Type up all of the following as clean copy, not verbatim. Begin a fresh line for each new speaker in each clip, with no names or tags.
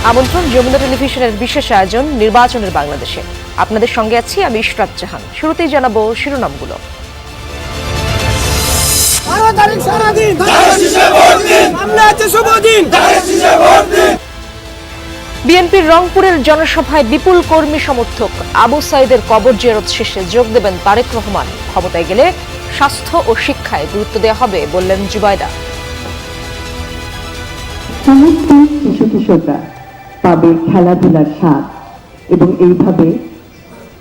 আমন্ত্রণ যমুনা টেলিভিশনের বিশেষ আয়োজন নির্বাচনের বাংলাদেশে। আপনাদের সঙ্গে আছি আমি ইশরাত জাহান। শুরুতেই জানাবো শিরোনামগুলো। বিএনপির রংপুরের জনসভায় বিপুল কর্মী সমর্থক। আবু সাইদের কবর জিয়ারত শেষে যোগ দেবেন তারেক রহমান। ক্ষমতায় গেলে স্বাস্থ্য ও শিক্ষায় গুরুত্ব দেওয়া হবে বললেন জুবাইদা।
শিশু কিশোররা পাবে খেলাধুলার স্বাদ এবং এইভাবে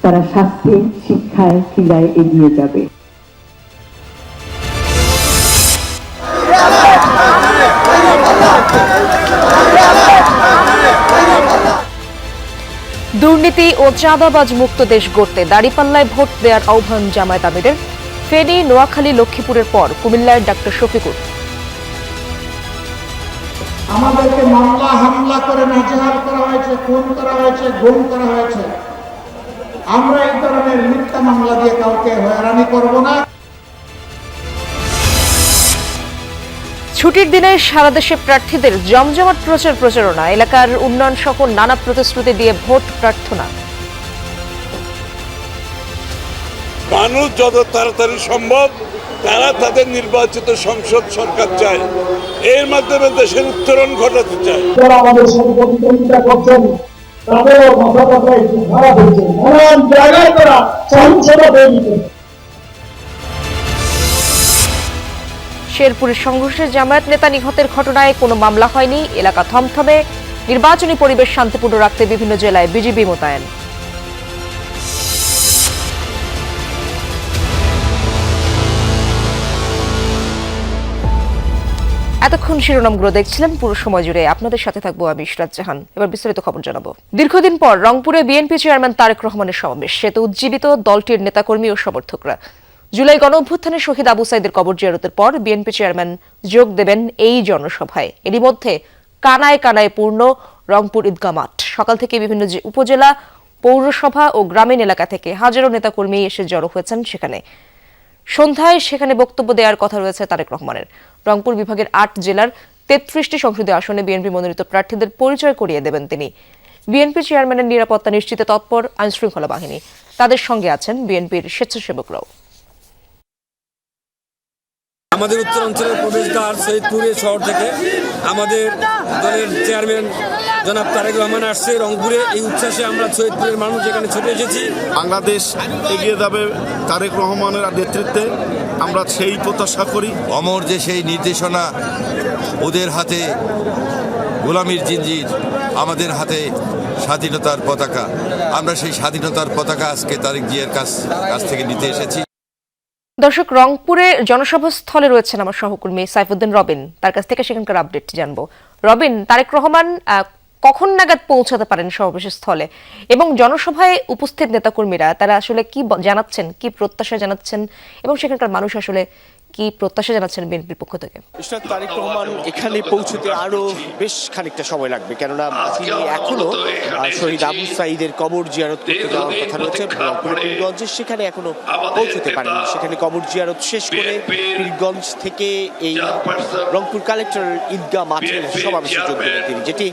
তারা স্বাস্থ্যে, শিক্ষায়, ক্রীড়ায় এগিয়ে যাবে।
দুর্নীতি ও চাঁদাবাজ মুক্ত দেশ গড়তে দাঁড়িপাল্লায় ভোট দেওয়ার আহ্বান জামায়াত আমিরের। ফেনী, নোয়াখালী, লক্ষ্মীপুরের পর কুমিল্লার ডাক্তার শফিকুর।
আমাদেরকে মামলা হামলা করে নাজেহাল করা হয়েছে, খুন করা হয়েছে, গুম করা হয়েছে। আমরা এই ধরনের মিথ্যা মামলা দিয়ে কাউকে হয়রানি করব না।
ছুটির দিনে সারা দেশে প্রার্থীদের জমজমাট প্রচারণা। এলাকার উন্নয়ন সহ নানা প্রতিশ্রুতি দিয়ে ভোট প্রার্থনা।
মানুষ যত তাড়াতাড়ি সম্ভব তারা তাদের নির্বাচিত সংসদ সরকার চায়, এর মাধ্যমে দেশের উত্তরণ ঘটাতে চায়।
যারা আমাদের সাথে প্রতিদ্বন্দ্বিতা করছেন তাদেরও মাথা ব্যথায় খারাপ হচ্ছে, নানান জায়গায় তারা সহিংসতা তৈরি করছে।
শেরপুরের সংঘর্ষে জামায়াত নেতা নিহতের ঘটনায় কোনো মামলা হয়নি। এলাকা থমথমে। নির্বাচনী পরিবেশ শান্তিপূর্ণ রাখতে বিভিন্ন জেলায় বিজিবি মোতায়েন। এতক্ষণ শিরোনামগুলো দেখছিলেন। পুরো সময় জুড়ে আপনাদের সাথে থাকবো আমি ইশরাত জাহান। এবার বিস্তারিত খবর জানাবো। দীর্ঘদিন পর রংপুরে বিএনপি চেয়ারম্যান তারেক রহমানের সমাবেশ। সেতু উজ্জীবিত দলটির নেতাকর্মী ও সমর্থকরা। জুলাই গণঅভ্যুত্থানে শহীদ আবু সাইদের কবর জিয়ারতের পর বিএনপি চেয়ারম্যান যোগ দেবেন এই জনসভায়। এরই মধ্যে কানায় কানায় পূর্ণ রংপুর ঈদগাহ মাঠ। সকাল থেকে বিভিন্ন উপজেলা, পৌরসভা ও গ্রামীণ এলাকা থেকে হাজারো নেতাকর্মী এসে জড়ো হয়েছেন সেখানে। সন্ধ্যায় সেখানে বক্তব্য দেওয়ার কথা রয়েছে তারেক রহমানের। রংপুর বিভাগের 8 জেলার 33টি সংসদীয় আসনে বিএনপি মনোনীত প্রার্থীদের পরিচয় করিয়ে দেবেন তিনি। বিএনপি চেয়ারম্যানের নিরাপত্তা নিশ্চিতে তৎপর আইনশৃঙ্খলা বাহিনী। তাদের সঙ্গে আছেন বিএনপির স্বেচ্ছাসেবকরাও।
আমাদের উত্তরাঞ্চলের প্রবেশদ্বার সৈয়দপুরের শহর থেকে আমাদের দলের চেয়ারম্যান জনাব তারেক রহমান আসছে রংপুরে। এই উচ্ছ্বাসে আমরা সৈয়দপুরের মানুষ এখানে ছুটে এসেছি।
বাংলাদেশ এগিয়ে যাবে তারেক রহমানের নেতৃত্বে, আমরা সেই প্রত্যাশা করি।
অমর যে সেই নির্দেশনা, ওদের হাতে গোলামির জিঞ্জির, আমাদের হাতে স্বাধীনতার পতাকা। আমরা সেই স্বাধীনতার পতাকা আজকে তারেক জিয়ার কাছ থেকে নিতে এসেছি।
দর্শক, রংপুরে জনসভা স্থলে রয়েছেন আমার সহকর্মী সাইফুদ্দিন রবিন। তার কাছ থেকে সেখানকার আপডেট জানবো। রবিন, তারেক রহমান কখন নাগাদ পৌঁছাতে পারেন সমাবেশ স্থলে, এবং জনসভায় উপস্থিত নেতাকর্মীরা তারা আসলে কি জানাচ্ছেন, কি প্রত্যাশা জানাচ্ছেন, এবং সেখানকার মানুষ আসলে কি প্রত্যাশা জানাচ্ছেন বিএনপির পক্ষ থেকে?
তারেক রহমান এখানে পৌঁছতে আরো বেশ খানিকটা সময় লাগবে, কেননা তিনি এখনো শহীদ আবু সাইদের কবর জিয়ারত করতে যাওয়ার কথা রয়েছে পীরগঞ্জে। সেখানে এখনো পৌঁছতে পারেনি। সেখানে কবর জিয়ারত শেষ করে পীরগঞ্জ থেকে এই রংপুর কালেক্টর ঈদগাহ মাঠের সমাবেশে যোগ দেবেন তিনি, যেটি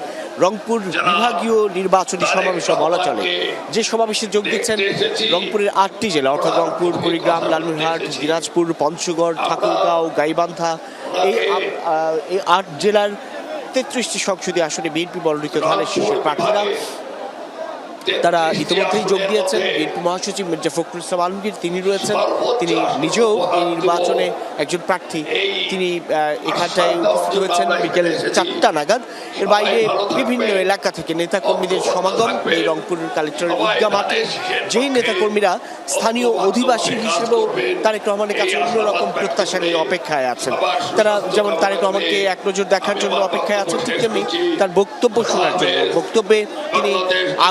রংপুর বিভাগীয় নির্বাচনী সমাবেশ বলা চলে। যে সমাবেশে যোগ দিচ্ছেন রংপুরের 8টি জেলা, অর্থাৎ রংপুর, কুড়িগ্রাম, লালমনিরহাট, দিনাজপুর, পঞ্চগড়, ঠাকুরগাঁও, গাইবান্ধা, এই 8 জেলার 33টি সংসদীয় আসনে বিএনপি মনোনীত ধানের শীর্ষের প্রার্থীরা তারা ইতিমধ্যেই যোগ দিয়েছেন। বিএনপি মহাসচিব মির্জা ফখরুল ইসলাম আলমগীর তিনি রয়েছেন, তিনি নিজেও এই নির্বাচনে একজন প্রার্থী। তিনি এখানটায় উপস্থিত হয়েছেন বিকেল 4টা নাগাদ। এর বাইরে বিভিন্ন এলাকা থেকে নেতাকর্মীদের সমাগম এই রংপুর কালেক্টর ঈদগাহ মাঠে। যেই নেতাকর্মীরা স্থানীয় অধিবাসী হিসেবেও তারেক রহমানের কাছে অন্যরকম প্রত্যাশা নিয়ে অপেক্ষায় আছেন। তারা যেমন তারেক রহমানকে এক নজর দেখার জন্য অপেক্ষায় আছেন, ঠিক তেমনি তার বক্তব্য শোনার জন্য। বক্তব্যে তিনি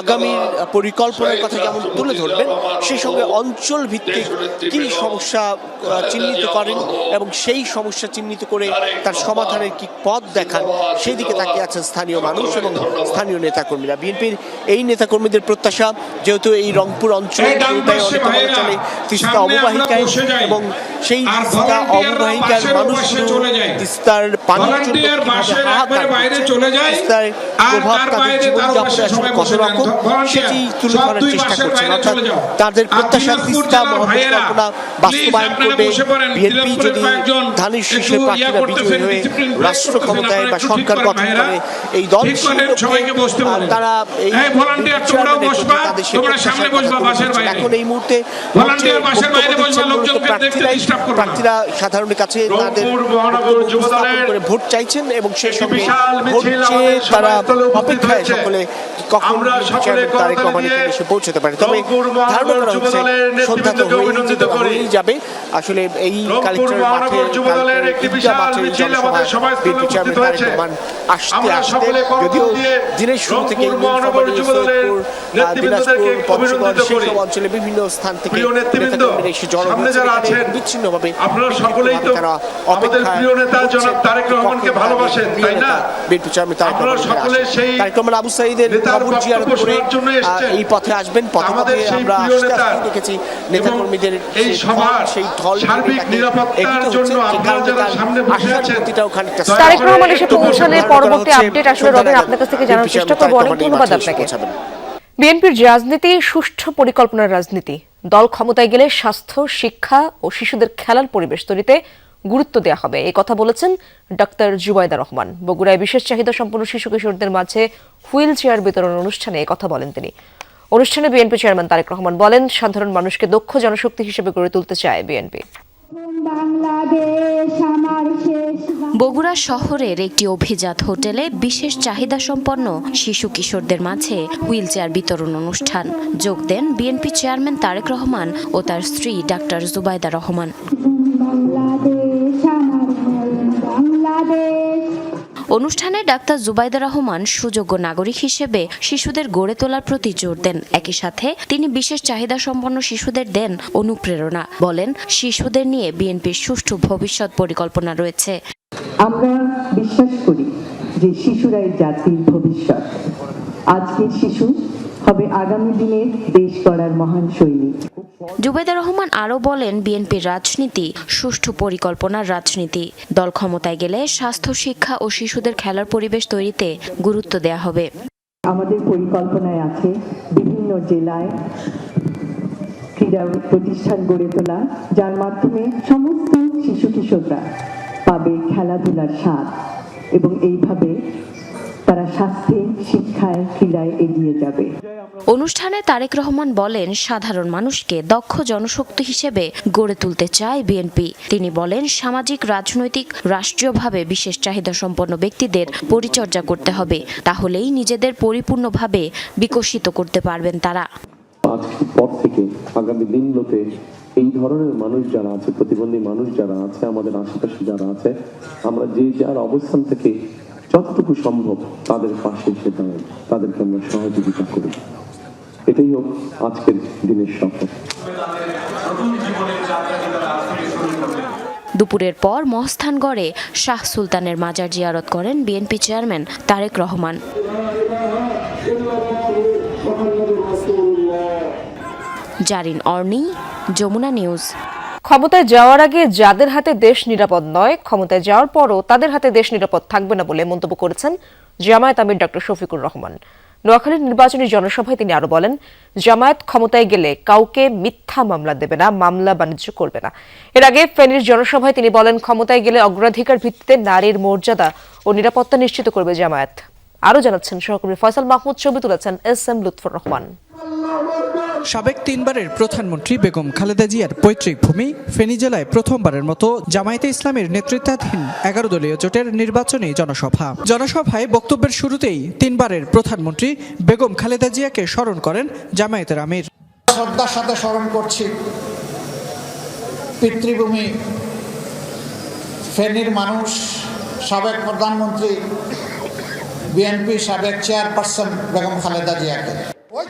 আগামীর পরিকল্পনার কথা যেমন তুলে ধরবেন, সেই সঙ্গে অঞ্চল ভিত্তিক কি সমস্যা চিহ্নিত করেন এবং সেই সমস্যা চিহ্নিত করে তার সমাধানের কি পথ দেখান, সেই দিকে তাকিয়ে আছেন স্থানীয় মানুষ এবং স্থানীয় নেতাকর্মীরা। বিএনপির এই নেতাকর্মীদের প্রত্যাশা, যেহেতু এই রংপুর অঞ্চল তিস্তা অববাহিকায় এবং সেই
আর
তিস্তা
ভলান্টিয়াররা
অববাহিকার
বাসের ওপাশে
মানুষগুলো
চলে যায়।
তিস্তার পানির জন্য
ভলান্টিয়ার
কিভাবে
বাসের
হাহাকার
একবারে বাইরে
করছে,
চলে যায়,
তিস্তার
আর
প্রভাব
তার
তাদের
বাইরে তার
জীবনযাপনে
পাশে
আসলে
সবাই
কত
বসে
রকম
নেন। ভলান্টিয়ার
সেটি তুলে
সব
ধরার
দুই
চেষ্টা
বাসের
করছেন।
বাইরে
অর্থাৎ
চলে যাও।
তাদের
আর
প্রত্যাশা
দিনাজপুর
তিস্তা
জেলার ভাইয়েরা,
মহাপরিকল্পনা
প্লিজ
বাস্তবায়ন
আপনারা
করবে
বসে পড়েন।
বিএনপি
দিনাজপুরের
যদি
কয়েকজন
ধানের
একটু
শীর্ষে
ইয়া
প্রার্থীরা
করতেছেন,
বিজয়ী হয়ে
ডিসিপ্লিন ব্রেক
রাষ্ট্র
করতেছেন,
ক্ষমতায়
আপনারা
বা
একটু ঠিক
সরকার
করেন
গঠন
ভাইয়েরা।
করে এই দল
ঠিক করেন,
সেই
সবাইকে বসতে
লক্ষ্যে
বলেন।
তারা এই
হ্যাঁ, ভলান্টিয়ার তোমরাও
চেয়ারম্যানের
বসবা,
প্রতি তাদের সেই
তোমরা
প্রত্যাশার
সামনে
কথা
বসবা
তুলে
বাসের
ধরছেন।
বাইরে।
এখন এই মুহূর্তে
ভলান্টিয়ার বাসের
বক্তব্য
বাইরে
দিচ্ছেন
বসবা,
মূলত
লোকজনকে দেখতে ডিস্টার্ব করবে না।
প্রার্থীরা সাধারণের কাছে তাদের
রংপুর মহানগর
বক্তব্য
যুব
উপস্থাপন
দলের
করে ভোট চাইছেন এবং সেই
একটি
সঙ্গে
বিশাল
ভোট
মিছিল
চেয়ে
আমাদের
তারা
সভাস্থলে উপস্থিত
অপেক্ষায়
হয়েছে।
সকলে কখন
আমরা সকলে
চেয়ারম্যান তারেক
করতালি
রহমান
দিয়ে
এখানে এসে পৌঁছতে পারে। তবে
রংপুর
ধারণা
মহানগর
করা
যুব
হচ্ছে
দলের
সন্ধ্যা তো
নেতৃবৃন্দকে অভিনন্দিত করি।
হয়েই যাবে। আসলে এই
রংপুর
কালেক্টর মাঠে
মহানগর যুব দলের একটি বিশাল মিছিল আমাদের সভাস্থলে উপস্থিত হয়েছে। আমরা সকলে
যদিও
করতালি দিয়ে
দিনের শুরু থেকে
রংপুর মহানগর যুব দলের নেতৃবৃন্দদেরকে অভিনন্দিত করি।
অঞ্চলে বিভিন্ন স্থান থেকে
প্রিয় নেতৃবৃন্দ,
নেতাকর্মীরা এসে জড়ো
সামনে
হয়েছেন।
যারা
এখানে
আছেন,
বিচ্ছিন্নভাবে
আপনারা সকলেই তো
তারা
আমাদের
অপেক্ষায়
প্রিয় নেতা
করছেন
জনাব তারেক রহমানকে
কখন
ভালোবাসেন,
তাদের
তাই না?
বিএনপি চেয়ারম্যান তারেক
আপনারা
রহমান
সকলে সেই
তারেক রহমান আবু সাঈদের
নেতার
কবর জিয়ারত
বক্তব্য
করে
শোনার জন্য এসেছেন।
এই পথে আসবেন। পথে
আমাদের
পথে
সেই
আমরা
প্রিয়
আস্তে
নেতা
আস্তে দেখেছি নেতাকর্মীদের
এই সভার সার্বিক নিরাপত্তার জন্য আপনারা যারা সামনে বসে আছেন,
তারেক রহমান এসে পৌঁছালে পরবর্তী আপডেট আসলে রবিন আপনার কাছ থেকে জানার চেষ্টা করবো। অনেক ধন্যবাদ আপনাকে। বিএনপির রাজনীতি সুষ্ঠু পরিকল্পনার রাজনীতি। দল ক্ষমতায় গেলে স্বাস্থ্য, শিক্ষা ও শিশুদের খেলার পরিবেশ তৈরিতে গুরুত্ব দেওয়া হবে, এই কথা বলেছেন ডাক্তার জুবাইদা রহমান। বগুড়ায় বিশেষ চাহিদা সম্পন্ন শিশু কিশোরদের মাঝে হুইল চেয়ার বিতরণ অনুষ্ঠানে এই কথা বলেন তিনি। অনুষ্ঠানে বিএনপি চেয়ারম্যান তারেক রহমান বলেন, সাধারণ মানুষকে দক্ষ জনশক্তি হিসেবে গড়ে তুলতে চায় বিএনপি।
বগুড়া শহরের একটি অভিজাত হোটেলে বিশেষ চাহিদা সম্পন্ন শিশু কিশোরদের মাঝে হুইলচেয়ার বিতরণ অনুষ্ঠান। যোগ দেন বিএনপি চেয়ারম্যান তারেক রহমান ও তার স্ত্রী ডাক্তার জুবাইদা রহমান। অনুষ্ঠানে ডাক্তার জুবাইদা রহমান সুযোগ্য নাগরিক হিসেবে শিশুদের গড়ে তোলার প্রতি জোর দেন। একই সাথে তিনি বিশেষ চাহিদা সম্পন্ন শিশুদের দেন অনুপ্রেরণা। বলেন, শিশুদের নিয়ে বিএনপির সুষ্ঠু ভবিষ্যৎ পরিকল্পনা রয়েছে।
আমরা বিশ্বাস করি যে শিশুরাই জাতির ভবিষ্যৎ। আজকের শিশু হবে আগামী দিনের দেশ গড়ার মহান সৈনিক।
জুবাইদা রহমান আরও বলেন, বিএনপির রাজনীতি সুষ্ঠু পরিকল্পনার রাজনীতি। দল ক্ষমতায় গেলে স্বাস্থ্য, শিক্ষা ও শিশুদের খেলার পরিবেশ তৈরিতে গুরুত্ব দেওয়া হবে।
আমাদের পরিকল্পনায় আছে বিভিন্ন জেলায় ক্রীড়া প্রতিষ্ঠান গড়ে তোলা, যার মাধ্যমে সমস্ত শিশু কিশোররা পাবে খেলাধুলার স্বাদ এবং এইভাবে তারা স্বাস্থ্যে, শিক্ষায়, ক্রীড়ায় এগিয়ে যাবে।
অনুষ্ঠানে তারেক রহমান বলেন, সাধারণ মানুষকে দক্ষ জনশক্তি হিসেবে গড়ে তুলতে চায় বিএনপি। তিনি বলেন, সামাজিক, রাজনৈতিক, রাষ্ট্রীয়ভাবে বিশেষ চাহিদা সম্পন্ন ব্যক্তিদের পরিচর্যা করতে হবে, তাহলেই নিজেদের পরিপূর্ণভাবে বিকশিত করতে পারবেন তারা।
আজকের পর থেকে আগামী দিনগুলোতে এই ধরনের মানুষ যারা আছে, প্রতিবন্ধী মানুষ যারা আছে, আমাদের আশেপাশে যারা আছে, আমরা যে যার অবস্থান থেকে যতটুকু সম্ভব তাদের পাশে এসে দাঁড়াই, তাদেরকে আমরা সহযোগিতা করি। এটাই হোক আজকের দিনের শপথ।
দুপুরের পর মহস্থানগড়ে শাহ সুলতানের মাজার জিয়ারত করেন BNP chairman Tarique Rahman. Zarin অর্নি, Jamuna news.
ক্ষমতায় যাওয়ার আগে যাদের হাতে দেশ নিরাপদ নয়, ক্ষমতায় যাওয়ার পরও তাদের হাতে দেশ নিরাপদ থাকবে না বলে মন্তব্য করেছেন জামায়াত আমির ডক্টর শফিকুর রহমান। নোয়াখালীর নির্বাচনী জনসভায় তিনি আরো বলেন, জামায়াত ক্ষমতায় গেলে কাউকে মিথ্যা মামলা দেবে না, মামলা বাণিজ্য করবে না। এর আগে ফেনীর জনসভায় তিনি বলেন, ক্ষমতায় গেলে অগ্রাধিকার ভিত্তিতে নারীর মর্যাদা ও নিরাপত্তা নিশ্চিত করবে জামায়াত। আরো জানাচ্ছেন সহকর্মী ফয়সাল মাহমুদ, ছবি তুলেছেন এস.এম. লুৎফর রহমান।
সাবেক তিনবারের প্রধানমন্ত্রী বেগম খালেদা জিয়ার পৈতৃক ভূমি ফেনী জেলায় প্রথমবারের মতো জামায়াতে ইসলামের নেতৃত্বাধীন 11 দলীয় জোটের নির্বাচনী জনসভা। জনসভায় বক্তব্যের শুরুতেই তিনবারের প্রধানমন্ত্রী বেগম খালেদা জিয়াকে স্মরণ করেন জামায়াতের আমির।
শ্রদ্ধার সাথে স্মরণ করছি পিতৃভূমি ফেনীর মানুষ, সাবেক প্রধানমন্ত্রী, বিএনপি সাবেক চেয়ারপারসন বেগম খালেদা জিয়াকে।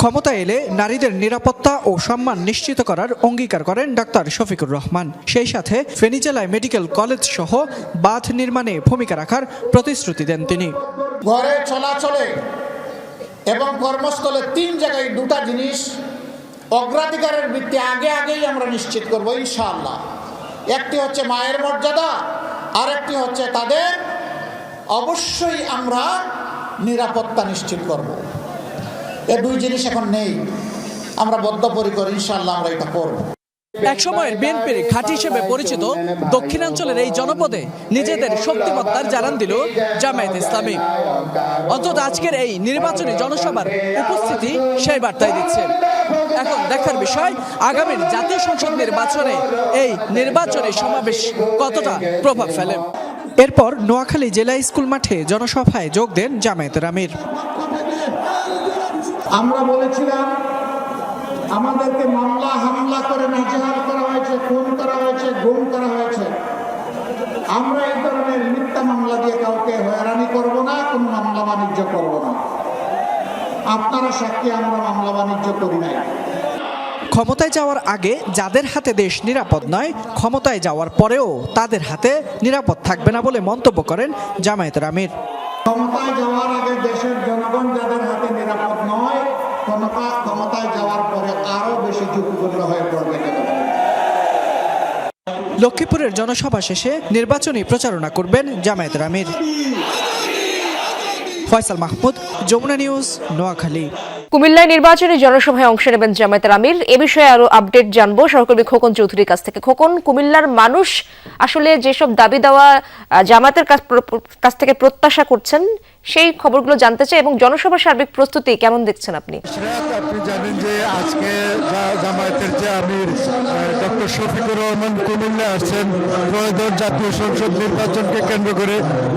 ক্ষমতা এলে নারীদের নিরাপত্তা ও সম্মান নিশ্চিত করার অঙ্গীকার করেন ডাক্তার শফিকুর রহমান। সেই সাথে ফেনী জেলায় মেডিকেল কলেজ সহ বাঁধ নির্মাণে ভূমিকা রাখার প্রতিশ্রুতি দেন তিনি।
ঘরে চলাচলে এবং কর্মস্থলে 3 জায়গায় 2টা জিনিস অগ্রাধিকারের ভিত্তি আগেই আমরা নিশ্চিত করব ইনশাআল্লাহ। একটি হচ্ছে মায়ের মর্যাদা, আরেকটি হচ্ছে তাদের অবশ্যই আমরা নিরাপত্তা নিশ্চিত করব। এই দুই জিনিস এখন নেই, আমরা বদ্ধপরিকর, ইনশাআল্লাহ আমরা এটা করব।
একসময়ের বিএনপির ঘাঁটি হিসেবে পরিচিত দক্ষিণাঞ্চলের এই জনপদে নিজেদের শক্তিমত্তার জানান দিল জামায়াতে ইসলামী। অন্তত আজকের এই নির্বাচনী জনসভার উপস্থিতি সেই বার্তাই দিচ্ছে। এখন দেখার বিষয় আগামীর জাতীয় সংসদ নির্বাচনে এই নির্বাচনী সমাবেশ কতটা প্রভাব ফেলে। এরপর নোয়াখালী জেলা স্কুল মাঠে জনসভায় যোগ দেন জামায়াতের আমির।
আমরা বলেছিলাম আমাদেরকে মামলা হামলা করে নাজেহাল করা হয়েছে, খুন করা হয়েছে, গুম করা হয়েছে। আমরা এই ধরনের মিথ্যা মামলা দিয়ে কাউকে হয়রানি করব না, কোনো মামলা বাণিজ্য করব না। আপনারা সাক্ষী, আমরা মামলা বাণিজ্য করি নাই।
ক্ষমতায় যাওয়ার আগে যাদের হাতে দেশ নিরাপদ নয়, ক্ষমতায় যাওয়ার পরেও তাদের হাতে নিরাপদ থাকবে না বলে মন্তব্য করেন জামায়াতের আমির।
ক্ষমতায় যাওয়ার আগে দেশের জনগণ যাদের হাতে নিরাপদ নয়, ক্ষমতায় যাওয়ার পরে আরো বেশি ঝুঁকিপূর্ণ হয়ে পড়বে।
লক্ষ্মীপুরের জনসভা শেষে নির্বাচনী প্রচারণা করবেন জামায়াতের আমির। ফয়সাল মাহমুদ, যমুনা নিউজ, নোয়াখালী।
কুমিল্লায় নির্বাচনী জনসভায় অংশ নেবেন জামায়াতের আমির। এ বিষয়ে আরো আপডেট জানবো সহকর্মী খোকন চৌধুরীর কাছ থেকে। খোকন, কুমিল্লার মানুষ আসলে যেসব দাবি দেওয়া জামায়াতের কাছ থেকে প্রত্যাশা করছেন সেই খবরগুলো জানতে চাই, এবং জনসভার সার্বিক প্রস্তুতি কেমন দেখছেন আপনি?
আপনি জানেন যে আজকে জামায়াতের যে আমির ডক্টর শফিকুর রহমান কুমিল্লা আসছেন ত্রয়োদশ জাতীয় সংসদ নির্বাচনকে কেন্দ্র করে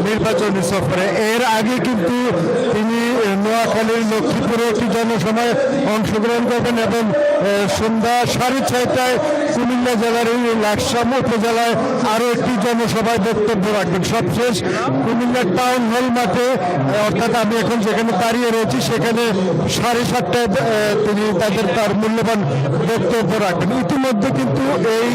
নির্বাচনী সফরে। এর আগে কিন্তু তিনি নোয়াখালীর লক্ষ্মীপুরে একটি জনসভায় অংশগ্রহণ করবেন এবং সন্ধ্যা 6:30টায় কুমিল্লা জেলার এই লাকসাম উপজেলায় আরও একটি জনসভায় বক্তব্য রাখবেন। সবশেষ কুমিল্লা টাউন হল মাঠে, অর্থাৎ আমি এখন যেখানে দাঁড়িয়ে রয়েছি সেখানে 7:30টায় তিনি তার মূল্যবান বক্তব্য রাখবেন। ইতিমধ্যে কিন্তু এই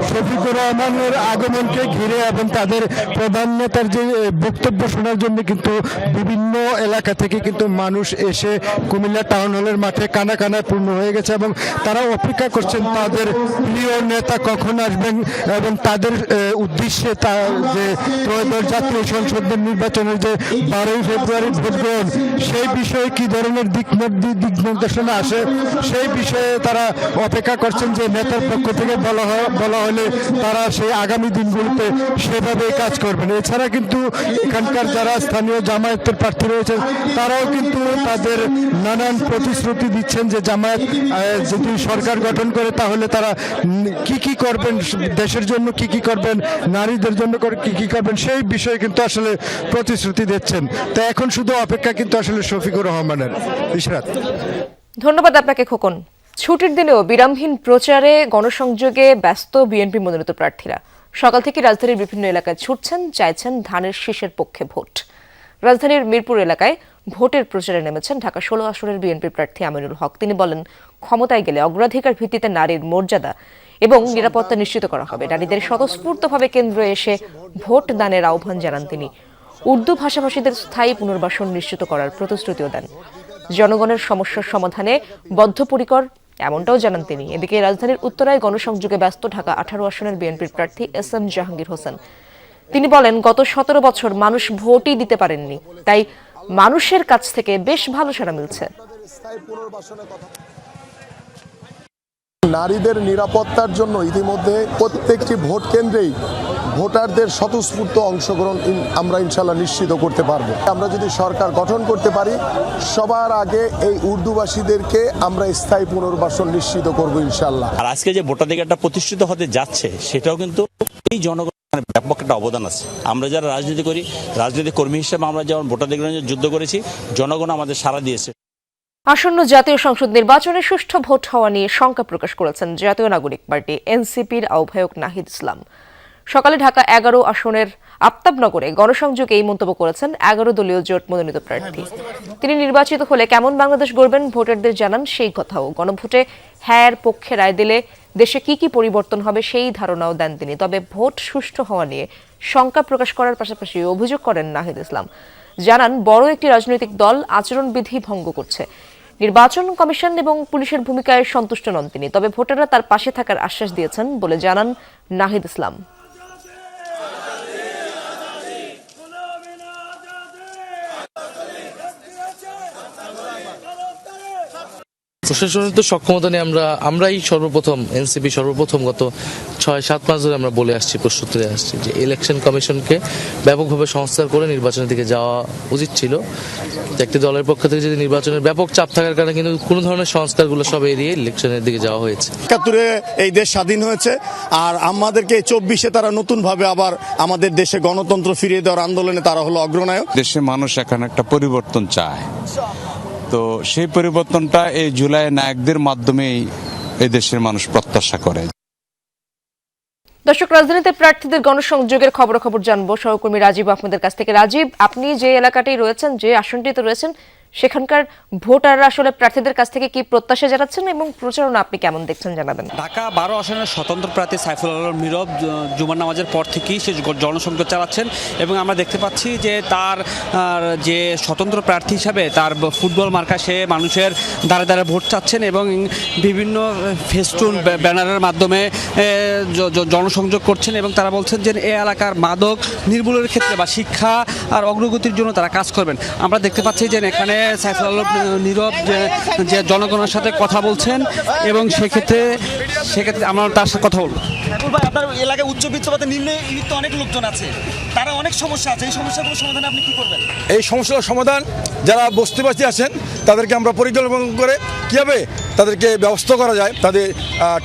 শফিকুর রহমানের আগমনকে ঘিরে এবং তাদের প্রধান নেতার যে বক্তব্য শোনার জন্য কিন্তু বিভিন্ন এলাকা থেকে কিন্তু মানুষ এসে কুমিল্লা টাউন হলের মাঠে কানায় পূর্ণ হয়ে গেছে এবং তারা অপেক্ষা করছেন তাদের প্রিয় নেতা কখন আসবেন এবং তাদের উদ্দেশ্যে যে ত্রয়োদশ জাতীয় সংসদ নির্বাচনের যে 12ই ফেব্রুয়ারি ভোট গ্রহণ, সেই বিষয়ে কি ধরনের দিক নির্দেশনা আসে সেই বিষয়ে তারা অপেক্ষা করছেন যে নেতার পক্ষ থেকে বলা হলে তারা সেই আগামী দিনগুলোতে সেভাবে কাজ করবেন। এছাড়া কিন্তু এখানকার যারা স্থানীয় জামায়াতের প্রার্থী রয়েছেন তারাও কিন্তু তাদের নানান প্রতিশ্রুতি দিচ্ছেন যে জামায়াত যদি সরকার গঠন করে তাহলে তারা কি করবেন, দেশের জন্য কি করবেন, নারীদের জন্য কি করবেন, সেই বিষয়ে কিন্তু আসলে প্রতিশ্রুতি দিচ্ছেন। তো এখন শুধু অপেক্ষা কিন্তু আসলে শফিকুর রহমানের। ইশরাত,
ধন্যবাদ আপনাকে খোকন। ছুটির দিনেও বিরামহীন প্রচারে গণসংযোগে ব্যস্ত বিএনপি মনোনীত প্রার্থীরা। সকাল থেকে রাজধানীর বিভিন্ন এলাকায় ছুটছেন, চাইছেন ধানের শীষের পক্ষে ভোট। রাজধানীর মিরপুর এলাকায় ভোটের প্রচারে নেমেছেন ঢাকা 16 আসনের বিএনপি প্রার্থী আমিনুল হক। তিনি বলেন, ক্ষমতায় গেলে অগ্রাধিকার ভিত্তিতে নারীর মর্যাদা এবং নিরাপত্তা নিশ্চিত করা হবে। নারীদের স্বতঃস্ফূর্তভাবে কেন্দ্রে এসে ভোট দানের আহ্বান জানান তিনি। উর্দু ভাষাভাষীদের স্থায়ী পুনর্বাসন নিশ্চিত করার প্রতিশ্রুতিও দেন। জনগণের সমস্যার সমাধানে বদ্ধপরিকর, এমনটাও জানান তিনি। এদিকে রাজধানীর উত্তরায় গণসংযোগে ব্যস্ত ঢাকা 18 আসনের বিএনপির প্রার্থী SM জাহাঙ্গীর হোসেন। তিনি বলেন, গত 17 বছর মানুষ ভোটই দিতে পারেননি, তাই মানুষের কাছ থেকে বেশ ভালো সাড়া মিলছে।
নারীদের নিরাপত্তার জন্য ইতিমধ্যে প্রত্যেকটি ভোট কেন্দ্রেই ভোটারদের স্বতঃস্ফূর্ত অংশগ্রহণ আমরা ইনশাল্লাহ নিশ্চিত করতে পারবো। আমরা যদি সরকার গঠন করতে পারি, সবার আগে এই উর্দুভাষীদেরকে আমরা স্থায়ী পুনর্বাসন নিশ্চিত করব ইনশাল্লাহ।
আর আজকে যে ভোটাধিকারটা প্রতিষ্ঠিত হতে যাচ্ছে সেটাও কিন্তু এই জনগণের ব্যাপক একটা অবদান আছে। আমরা যারা রাজনীতি করি, রাজনৈতিক কর্মী হিসেবে আমরা যেমন ভোটাধিকারের জন্য যুদ্ধ করেছি, জনগণ আমাদের সাড়া দিয়েছে।
আসন্ন জাতীয় সংসদ নির্বাচনে সুষ্ঠু ভোট হওয়া নিয়ে শঙ্কা প্রকাশ করেছেন জাতীয় নাগরিক পার্টি এনসিপির আহ্বায়ক নাহিদ ইসলাম। সকালে ঢাকা 11 আসনের আফতাবনগরে গণসংযোগে এই মন্তব্য করেছেন 11 দলীয় জোট মনোনীত প্রার্থী। তিনি নির্বাচিত হলে কেমন বাংলাদেশ গড়বেন ভোটারদের জানান সেই কথাও। গণভোটে হ্যাঁ পক্ষে রায় দিলে দেশে কি পরিবর্তন হবে সেই ধারণাও দেন তিনি। তবে ভোট সুষ্ঠু হওয়া নিয়ে শঙ্কা প্রকাশ করার পাশাপাশি অভিযোগ করেন নাহিদ ইসলাম। জানান, বড় একটি রাজনৈতিক দল আচরণবিধি ভঙ্গ করছে। নির্বাচন কমিশন এবং পুলিশের ভূমিকায় সন্তুষ্ট নন তিনি, তবে ভোটাররা তার পাশে থাকার আশ্বাস দিয়েছেন বলে জানান নাহিদ ইসলাম।
প্রশাসনের তো সক্ষমতা নিয়ে আমরাই সর্বপ্রথম এনসিপি সর্বপ্রথম গত 6-7 মাস ধরে আমরা বলে আসছি, প্রস্তুত হয়ে আসছি যে ইলেকশন কমিশনকে ব্যাপকভাবে সংস্কার করে নির্বাচনের দিকে যাওয়া উচিত ছিল। একটি দলের পক্ষ থেকে যদি নির্বাচনের ব্যাপক চাপ থাকার কারণে কিন্তু কোনো ধরনের সংস্কারগুলো সব এড়িয়ে ইলেকশনের দিকে যাওয়া হয়েছে।
৭১-এ এই দেশ স্বাধীন হয়েছে, আর আমাদেরকে 24-এ তারা নতুনভাবে আবার আমাদের দেশে গণতন্ত্র ফিরিয়ে দেওয়ার আন্দোলনে তারা হলো অগ্রনায়ক।
দেশের মানুষ এখন একটা পরিবর্তন চায়, তো সেই পরিবর্তনটা এই জুলাই নায়কদের মাধ্যমেই এই দেশের মানুষ প্রত্যাশা করে।
দর্শক, রাজধানীতে প্রার্থীদের গণসংযোগের খবরাখবর জানবো সহকর্মী রাজীব আহমেদের কাছ থেকে। রাজীব, আপনি যে এলাকাতেই রয়েছেন, যে আসনটিতে রয়েছেন, সেখানকার ভোটাররা আসলে প্রার্থীদের কাছ থেকে কি প্রত্যাশা জানাচ্ছেন এবং প্রচারণা আপনি কেমন দেখছেন জানাবেন।
ঢাকা 12 আসনের স্বতন্ত্র প্রার্থী সাইফুল আলম নীরব জুমার নামাজের পর থেকেই সে জনসংযোগ চালাচ্ছেন এবং আমরা দেখতে পাচ্ছি যে তার যে স্বতন্ত্র প্রার্থী হিসাবে তার ফুটবল মার্কা সে মানুষের দ্বারে দ্বারে ভোট চাচ্ছেন এবং বিভিন্ন ফেস্টুন ব্যানারের মাধ্যমে জনসংযোগ করছেন এবং তারা বলছেন যে এই এলাকার মাদক নির্মূলের ক্ষেত্রে বা শিক্ষা আর অগ্রগতির জন্য তারা কাজ করবেন। আমরা দেখতে পাচ্ছি যে এখানে সাইফুল আলম নীরব যে জনগণের সাথে কথা বলছেন এবং সেক্ষেত্রে আমরা তার সাথে কথা বলবো।
ভাই, আপনার এলাকায় উচ্চবিত্ত বা নিম্নবিত্ত অনেক লোকজন আছে, তারা অনেক সমস্যা আছে, এই সমস্যাগুলো সমাধানে আপনি কি করবেন?
এই সমস্যার সমাধান যারা বস্তিবাসী আছেন তাদেরকে আমরা পরিকল্পনা করে কীভাবে তাদেরকে ব্যবস্থা করা যায়, তাদের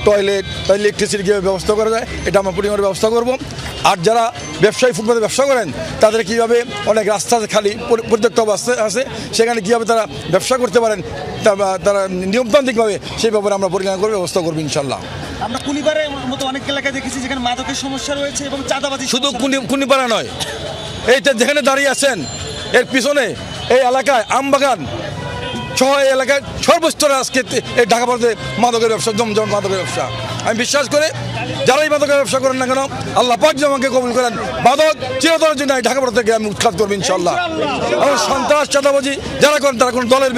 টয়লেট, তাদের ইলেকট্রিসিটি কীভাবে ব্যবস্থা করা যায়, এটা আমরা পরিমাণে ব্যবস্থা করব। আর যারা ব্যবসায়ী ফুটপাতে ব্যবসা করেন তাদের কীভাবে অনেক রাস্তা খালি পরিত্যক্ত অবস্থা আছে, সেখানে কীভাবে তারা ব্যবসা করতে পারেন তারা নিয়মতান্ত্রিকভাবে সেই ব্যাপারে আমরা পরিকল্পনা করে ব্যবস্থা করবো ইনশাল্লাহ।
আমরা কুনিবারের মতো অনেক এলাকায় দেখেছি যেখানে মাদকের সমস্যা রয়েছে এবং চাঁদাবাজি।
শুধু কুনিপাড়া নয়, এইটা যেখানে দাঁড়িয়ে আছেন এর পিছনে এই এলাকায় আমবাগান সহ এই এলাকায় সর্বস্তরে আজকে এই ঢাকা ভারতে মাদকের ব্যবসা, জমজম মাদকের ব্যবসা। আমি বিশ্বাস করে যারাই মাদকের ব্যবসা করেন না কেন, আল্লাহ পাক আমাকে কবুল করেন, মাদক চিরতরের জন্য ঢাকা ভারত থেকে আমি উৎখাত করবো ইনশাল্লাহ। এবং সন্ত্রাস চাঁদাবাজি যারা করেন তারা কোনো দলের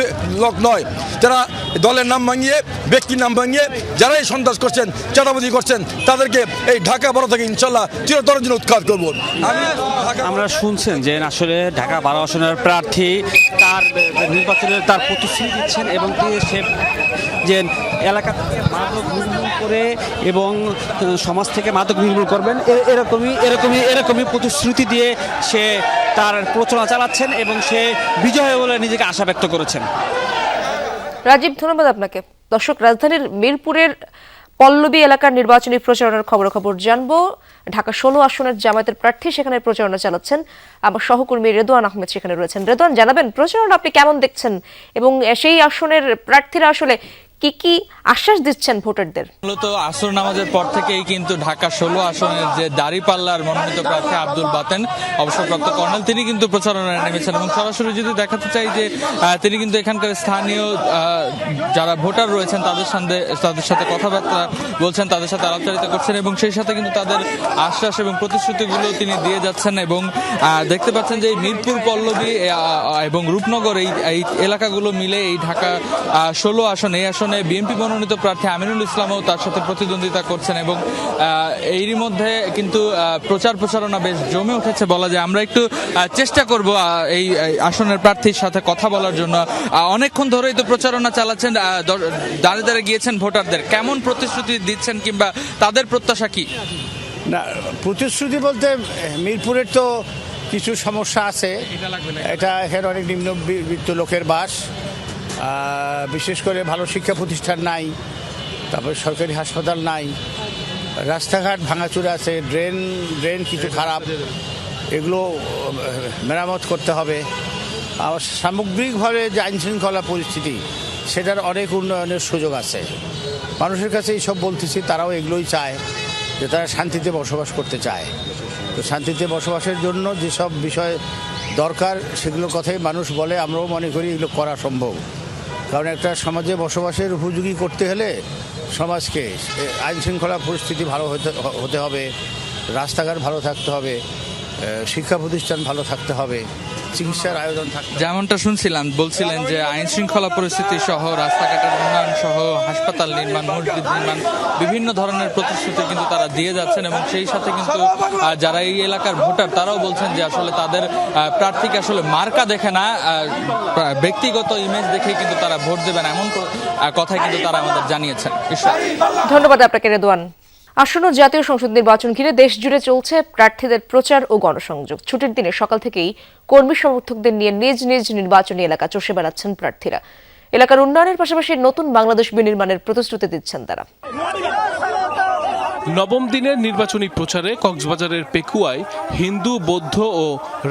লোক নয়, যারা দলের নাম ভাঙিয়ে ব্যক্তির নাম ভাঙিয়ে যারাই সন্ত্রাস করছেন, চাঁদাবাজি করছেন, তাদেরকে এই ঢাকা ভারত থেকে ইনশাল্লাহ চিরতরের জন্য উৎখাত করবো।
আমরা শুনছেন যে আসলে ঢাকা 12 আসনের প্রার্থী তার নির্বাচনের তার প্রতিশ্রুতি দিচ্ছেন এবং সে যে এলাকা থেকে মাদক নির্মূল করে এবং সমাজ থেকে মাদক নির্মূল করবেন এরকমই প্রতিশ্রুতি দিয়ে সে তার প্রচারণা চালাচ্ছেন এবং সে বিজয় বলে নিজেকে আশা ব্যক্ত করেছেন।
রাজীব, ধন্যবাদ আপনাকে। দর্শক, রাজধানীর মিরপুরের পল্লবী এলাকার নির্বাচনী প্রচারণার খবরাখবর জানবো। ঢাকা 16 আসনের জামায়াতের প্রার্থী সেখানে প্রচারণা চালাচ্ছেন, আমার সহকর্মী রেদওয়ান আহমেদ সেখানে রয়েছেন। রেদওয়ান, জানাবেন প্রচারণা আপনি কেমন দেখছেন এবং সেই আসনের প্রার্থীরা আসলে কি কি আশ্বাস দিচ্ছেন ভোটারদের?
মূলত আসর নামাজের পর থেকেই কিন্তু ঢাকা 16 আসনের যে দাঁড়িপাল্লার মনোনীত প্রার্থী আব্দুল বাতেন, অবসরপ্রাপ্ত কর্নেল, তিনি কিন্তু প্রচারণায় নেমেছেন এবং সরাসরি যদি দেখাতে চাই যে তিনি কিন্তু এখানকার স্থানীয় যারা ভোটার রয়েছেন তাদের সাথে কথাবার্তা বলছেন, তাদের সাথে আলাপচারিতা করছেন এবং সেই সাথে কিন্তু তাদের আশ্বাস এবং প্রতিশ্রুতিগুলো তিনি দিয়ে যাচ্ছেন। এবং দেখতে পাচ্ছেন যে মিরপুর, পল্লবী এবং রূপনগর এই এলাকাগুলো মিলে এই ঢাকা 16 আসন, এই আসনে বিএনপি মনোনীত প্রার্থী আমিনুল ইসলামও তার সাথে প্রতিদ্বন্দ্বিতা করছেন এবং এরই মধ্যে কিন্তু প্রচারণা বেশ জমে উঠেছে বলা যায়। আমরা একটু চেষ্টা করব এই আসনের প্রার্থীর সাথে কথা বলার জন্য। অনেকক্ষণ ধরেই তো প্রচারণা চালাচ্ছেন, দাঁড়ে দাঁড়ে গিয়েছেন ভোটারদের, কেমন প্রতিশ্রুতি দিচ্ছেন কিংবা তাদের প্রত্যাশা কি?
না, প্রতিশ্রুতি বলতে মিরপুরের তো কিছু সমস্যা আছে, এটা এখানে অনেক নিম্নবিত্ত লোকের বাস, বিশেষ করে ভালো শিক্ষা প্রতিষ্ঠান নাই, তারপরে সরকারি হাসপাতাল নাই, রাস্তাঘাট ভাঙাচুরা আছে, ড্রেন কিছু খারাপ, এগুলো মেরামত করতে হবে। আর সামগ্রিকভাবে যে আইনশৃঙ্খলা পরিস্থিতি সেটার অনেক উন্নয়নের সুযোগ আছে। মানুষের কাছে এইসব বলতেছি, তারাও এগুলোই চায় যে তারা শান্তিতে বসবাস করতে চায়। তো শান্তিতে বসবাসের জন্য যেসব বিষয় দরকার সেগুলোর কথাই মানুষ বলে, আমরাও মনে করি এগুলো করা সম্ভব। কারণ একটা সমাজে বসবাসের উপযোগী করতে হলে সমাজকে আইনশৃঙ্খলা পরিস্থিতি ভালো হতে হবে, রাস্তাঘাট ভালো থাকতে হবে, শিক্ষা প্রতিষ্ঠান ভালো থাকতে হবে, চিকিৎসার আয়োজন থাকতে হবে।
যেমনটা শুনছিলাম, বলছিলেন যে আইন শৃঙ্খলা পরিস্থিতি সহ রাস্তাঘাটের উন্নয়ন সহ হাসপাতাল নির্মাণ, মসজিদ নির্মাণ, বিভিন্ন ধরনের প্রতিশ্রুতি কিন্তু তারা দিয়ে যাচ্ছেন এবং সেই সাথে কিন্তু যারা এই এলাকার ভোটার তারাও বলছেন যে আসলে তাদের প্রার্থীকে আসলে মার্কা দেখে না, ব্যক্তিগত ইমেজ দেখেই কিন্তু তারা ভোট দেবেন, এমন কথাই কিন্তু তারা আমাদের জানিয়েছেন।
ধন্যবাদ আপনাকে রেদওয়ান। আসন্ন জাতীয় সংসদ নির্বাচন ঘিরে দেশ জুড়ে চলছে প্রার্থীদের প্রচার ও গণসংযোগ। ছুটির দিনে সকাল থেকেই কর্মী সমর্থকদের নিয়ে নিজ নিজ নির্বাচনী এলাকা চষে বেড়াচ্ছেন প্রার্থীরা। এলাকার উন্নয়নের পাশাপাশি নতুন বাংলাদেশ বিনির্মাণের প্রতিশ্রুতি দিচ্ছেন তারা।
নবম দিনের নির্বাচনী প্রচারে কক্সবাজারের পেকুয়ায় হিন্দু, বৌদ্ধ ও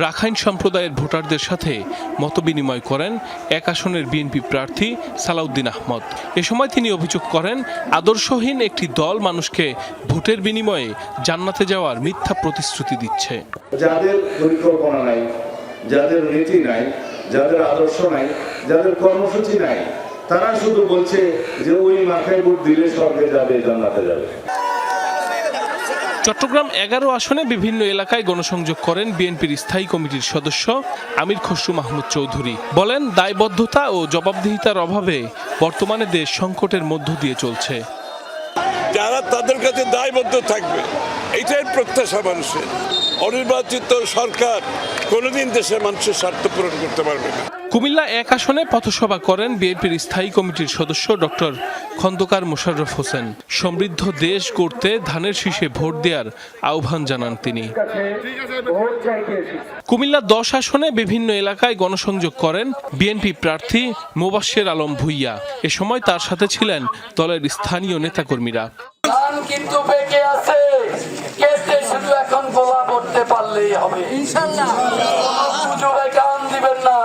রাখাইন সম্প্রদায়ের ভোটারদের সাথে মতবিনিময় করেন এক আসনের বিএনপি প্রার্থী সালাউদ্দিন আহমদ। এ সময় তিনি অভিযোগ করেন, আদর্শহীন একটি দল মানুষকে ভোটের বিনিময়ে জান্নাতে যাওয়ার মিথ্যা প্রতিশ্রুতি দিচ্ছে।
যাদের পরিকল্পনা নাই, যাদের নীতি নাই, যাদের আদর্শ নাই, যাদের কর্মসূচি নাই, তারা শুধু বলছে যে ওই মাথায় ভোট দিলে স্বর্গে যাবে, জান্নাতে যাবে।
চট্টগ্রাম 11 আসনে বিভিন্ন এলাকায় গণসংযোগ করেন বিএনপির স্থায়ী কমিটির সদস্য আমির খসরু মাহমুদ চৌধুরী। বলেন, দায়বদ্ধতা ও জবাবদিহিতার অভাবে বর্তমানে দেশ সংকটের মধ্য দিয়ে চলছে।
যারা তাদের কাছে দায়বদ্ধ থাকবে, এটাই প্রত্যাশা মানুষের। অনির্বাচিত সরকার কোনোদিন দেশের মানুষের স্বার্থ পূরণ করতে পারবে না।
কুমিল্লা 1 আসনে পথসভা করেন বিএনপির স্থায়ী কমিটির সদস্য ডক্টর খন্দকার মোশাররফ হোসেন। সমৃদ্ধ দেশ গড়তে ধানের শীষে ভোট দেওয়ার আহ্বান জানান তিনি। কুমিল্লা 10 আসনে বিভিন্ন এলাকায় গণসংযোগ করেন বিএনপি প্রার্থী মোবাশ্বের আলম ভূঁইয়া। এ সময় তার সাথে ছিলেন দলের স্থানীয় নেতাকর্মীরা।
কিন্তু বেঁকে আছে, কেটে শুধু এখন গোলা করতে পারলেই হবে, ইনশাআল্লাহ। কান দিবেন না।